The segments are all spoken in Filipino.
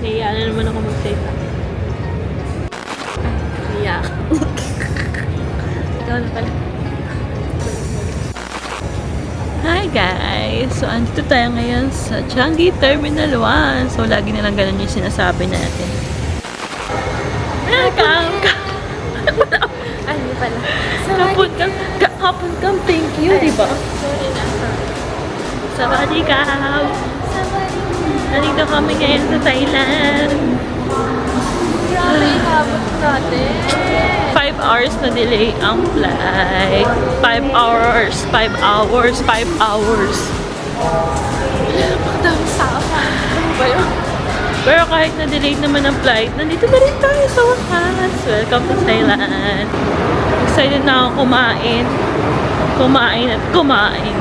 Kaya na naman ako mag-save. Iyak. Ikaw na pala. Hi guys! So, andito tayo ngayon sa Changi Terminal 1. So, lagi nilang ganun yung sinasabi natin. Welcome! Ay, hindi pala. Hapon kam, thank you, diba? Sorry na. Sawadee-ka! Nandito kami ngayon sa Thailand. Grabe, ikabot natin. 5 hours na delay ang flight. 5 hours. 5 hours. 5 hours. Magdami sa akin. Ano ba yun? Pero kahit na delayed naman ang flight, nandito na rin tayo sa wakas. Welcome to Thailand. Excited na ako kumain. Kumain at kumain.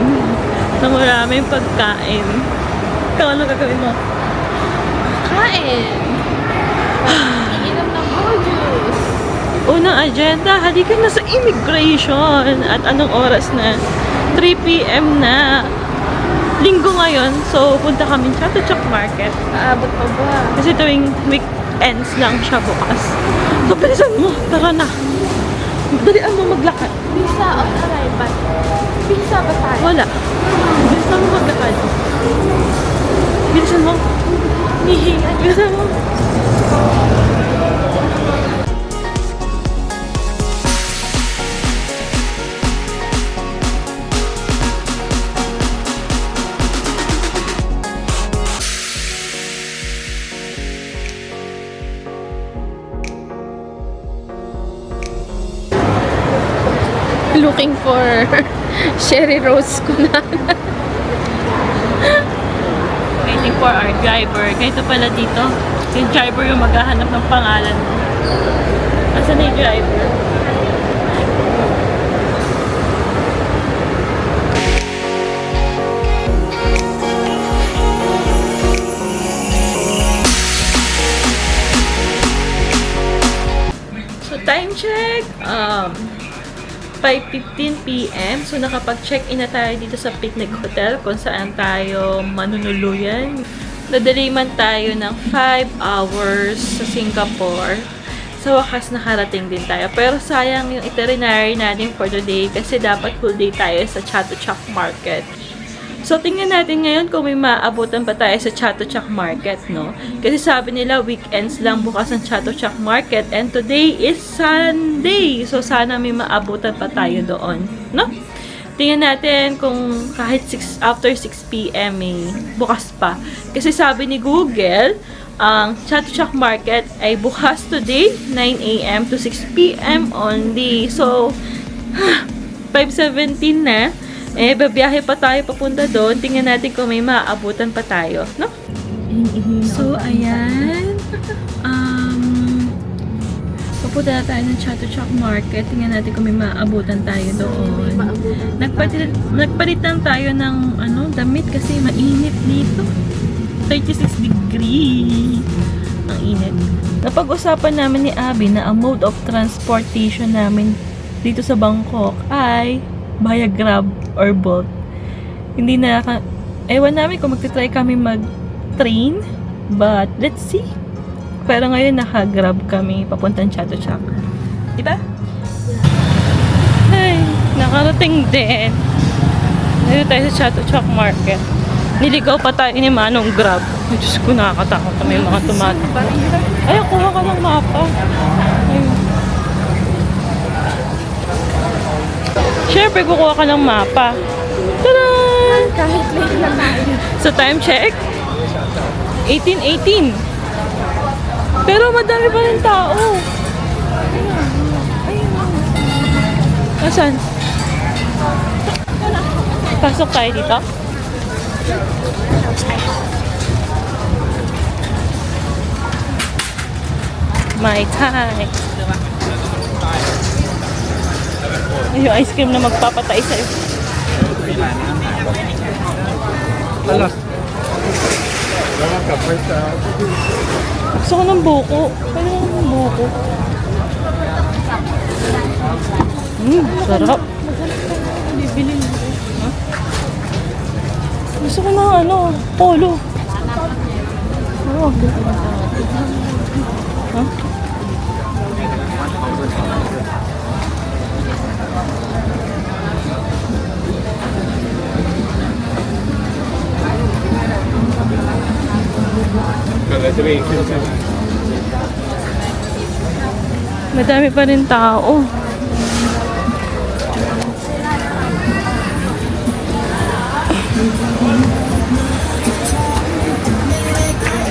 Na maraming pagkain. Ikaw, ano gagawin mo? Kain. Iinom ng gold juice. Unang agenda, halika na sa immigration. At anong oras na? 3 p.m. na. Linggo ngayon, so punta kami sa Chatuchak Market. Aabot pa ba? Kasi tuwing weekends lang siya bukas. So, bilisan mo. Tara na. Dalian mo maglakad. Visa on arrival. Visa ba tayo? Wala. Bilisan mo maglakad. Bilisan mo. Hihingan. Bilisan mo. Looking for Sherry Rose ko na. Waiting for our driver. Ganito pala dito. Yung driver yung maghahanap ng pangalan mo. Asan na yung driver? So, time check. 5:15 p.m. So, nakapag-check-in na tayo dito sa Picnic Hotel kung saan tayo manunuluyan. Nadali man tayo ng 5 hours sa Singapore. Sa wakas, nakarating din tayo. Pero sayang yung itinerary natin for the day kasi dapat full day tayo sa Chatuchak Market. So, tingnan natin ngayon kung may maabutan pa tayo sa Chatuchak Market, no? Kasi sabi nila, weekends lang bukas ang Chatuchak Market and today is Sunday. So, sana may maabutan pa tayo doon, no? Tingnan natin kung kahit after 6 p.m. bukas pa. Kasi sabi ni Google, ang Chatuchak Market ay bukas today, 9 a.m. to 6 p.m. only. So, 5:17 na. Babiyahe pa tayo papunta doon. Tingnan natin kung may maaabutan pa tayo, no? So, ayan. Papunta na tayo ng Chatuchak Market. Tingnan natin kung may maaabutan tayo doon. Nagpalit lang tayo ng damit kasi mainit dito. 36 degree. Ang init. Napag-usapan namin ni Abby na ang mode of transportation namin dito sa Bangkok ay via Grab or Bolt. Hindi na ewan namin kung magti-try kami mag-train, but let's see. Pero ngayon naka-Grab kami papuntang Chatuchak. Diba? Ay, nakarating din. Dito tayo sa Chatuchak Market. Niligaw pa tayo ni Manong Grab. Ay, Diyos ko, nakakatakot na may mga tumatakbo. Ay, kuha ka ng mapa. Ayun. Siyempre, kukuha ka ng mapa. Tada! Kahit late na tayo. So, time check. 18:18. Pero madami pa rin tao. Asan? Pasok tayo dito. Mai Tai. Yung ice cream na magpapatay sa'yo. Alas. Gusto ko ng buko. Kaya ng buko. Sarap. Bibili mo. Huh? Gusto ko ng polo. Oh, Huh? Madami pa rin tao.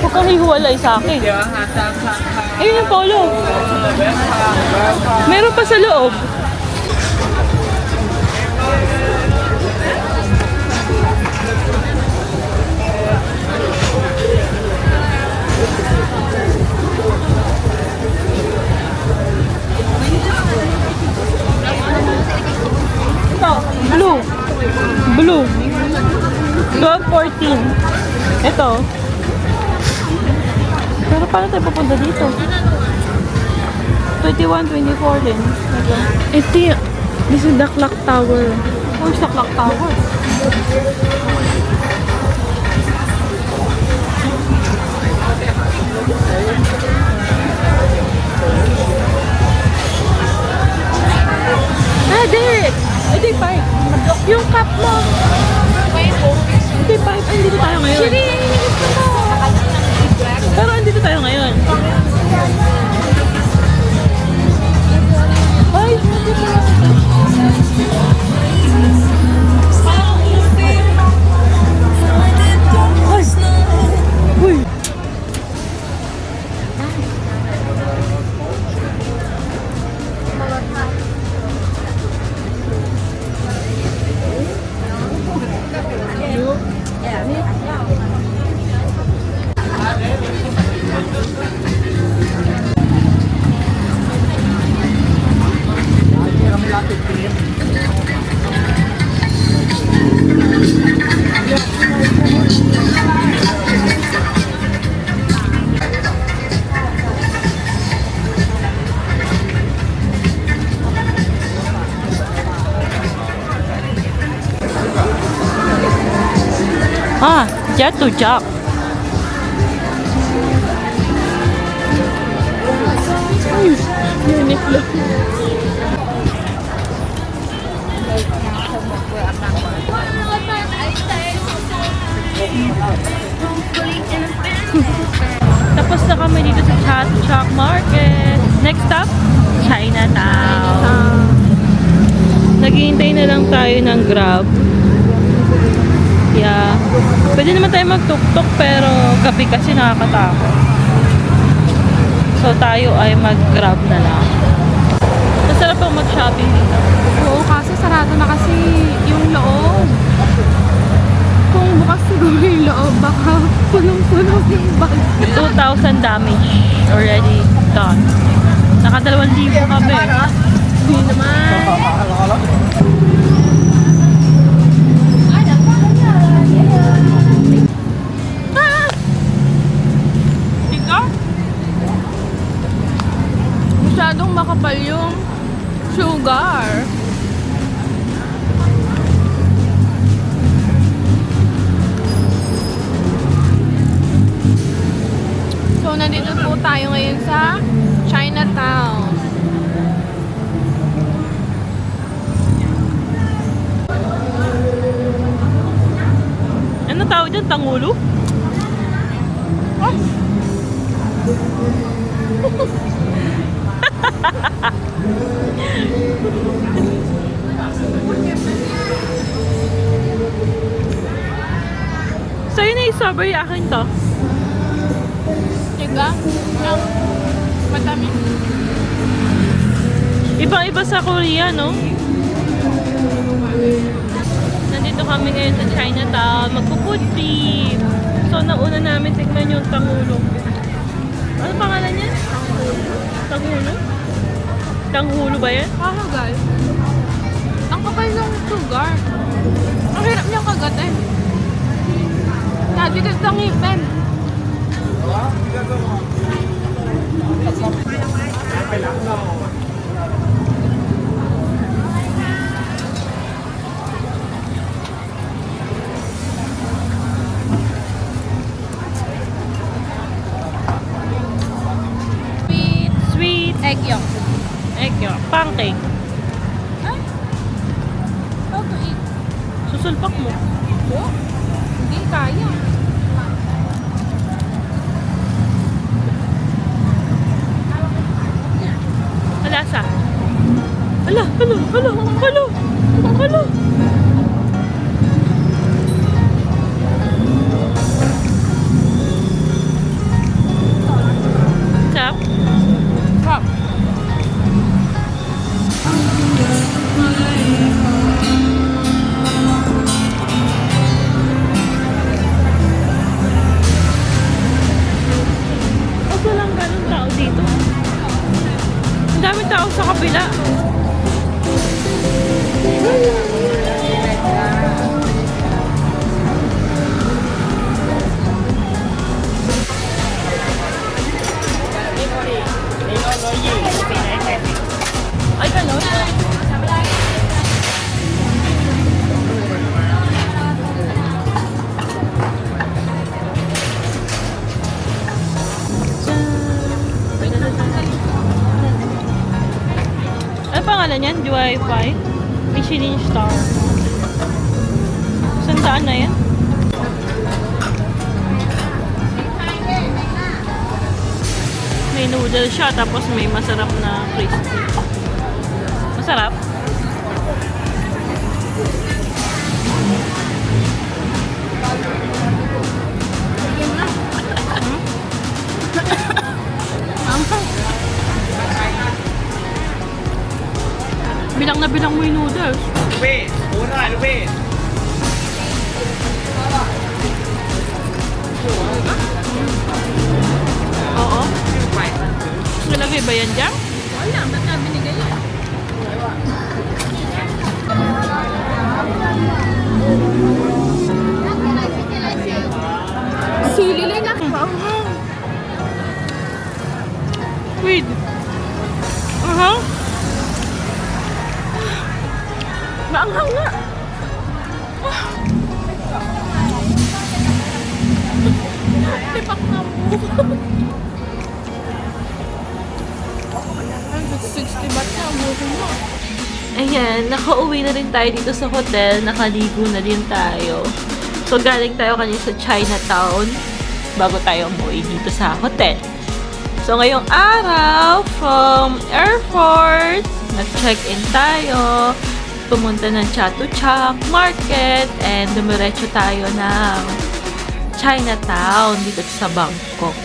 Huwag kang hihiwalay sa akin. Ayun yung polo. Meron pa sa loob. Ito, blue. Blue. 12.14. Ito. Pero paano tayo papunta dito? 21-24 din. Ito yung, this is the clock tower. Or sa clock tower. Ah, there! Ito yung pipe. Yung cup mo. Ito yung pipe. Ay, dito tayo ngayon. Shiri, gusto mo. Pero andito tayo ngayon. Ay, uy. Ah, jet to jack. Uniqlo. Tapos na kami dito sa Chat Market. Next stop, Chinatown. Naghihintay na lang tayo ng Grab. Yeah. Pwede naman tayo mag-tuk-tuk pero gabi kasi nakakatakot. So tayo ay mag-Grab na lang. Masarap pang mag-shopping dito. Oo, kaso sarado na kasi yung loob. Kung bukas siguro yung loob, baka punong-puno yung bag. 2,000 damage already done. Naka 2,000 kami. Hindi naman. Ikaw? Masyadong makapal yung sugar. So, nandito po tayo ngayon sa Chinatown. Ano tawag dyan? Tangulo? Sa'yo na yung strawberry, akin to. Diba? Yung matamis. Ibang-iba sa Korea, no? Nandito kami ngayon sa Chinatown. Magpo-food trip. So, nauna namin tignan yung tangulo. Ano pangalan niya? Tangulo? Tanghulo ba yan? Ah, guys. Ang kapal ng sugar. Ang hirap niyang kagatin. Nadikit sa ngipin. Yeah, pancake. Ay! How to eat? Susulpak mo. Oh? Hindi kaya. Malasa. Hala, hala, hala, hala, hala. Sarap. Crap. Huwag walang ganun tao dito. Ang daming tao sa kabila. Ay, ganun. Ano pangalan yan? Wi-Fi? Michelin Star. Saan na yan? May noodle siya, tapos may masarap na crispy. Masarap? Bilang na bilang mo yung noodles. Wait, muna, wait. Oo. Nalagay ba yan dyan? Wala, ba't nga binigay yan? Sili lang na. Wait. Aha. Maanghang nga. Tipak na mo. 60 baht na, buhay mo. Ayan, nakauwi na rin tayo dito sa hotel. Nakaligo na din tayo. So, galing tayo kanina sa Chinatown bago tayo umuwi dito sa hotel. So, ngayong araw, from airport, nag-check-in tayo. Pumunta ng Chatuchak Market and dumiretso tayo ng Chinatown dito sa Bangkok.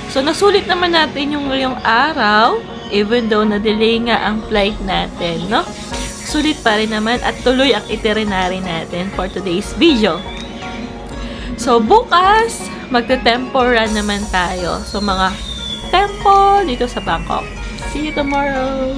So, nasulit naman natin yung ngayong araw, even though na-delay nga ang flight natin, no? Sulit pa rin naman at tuloy ang itinerary natin for today's video. So, bukas, magte-tempo run naman tayo. So, mga tempo dito sa Bangkok. See you tomorrow!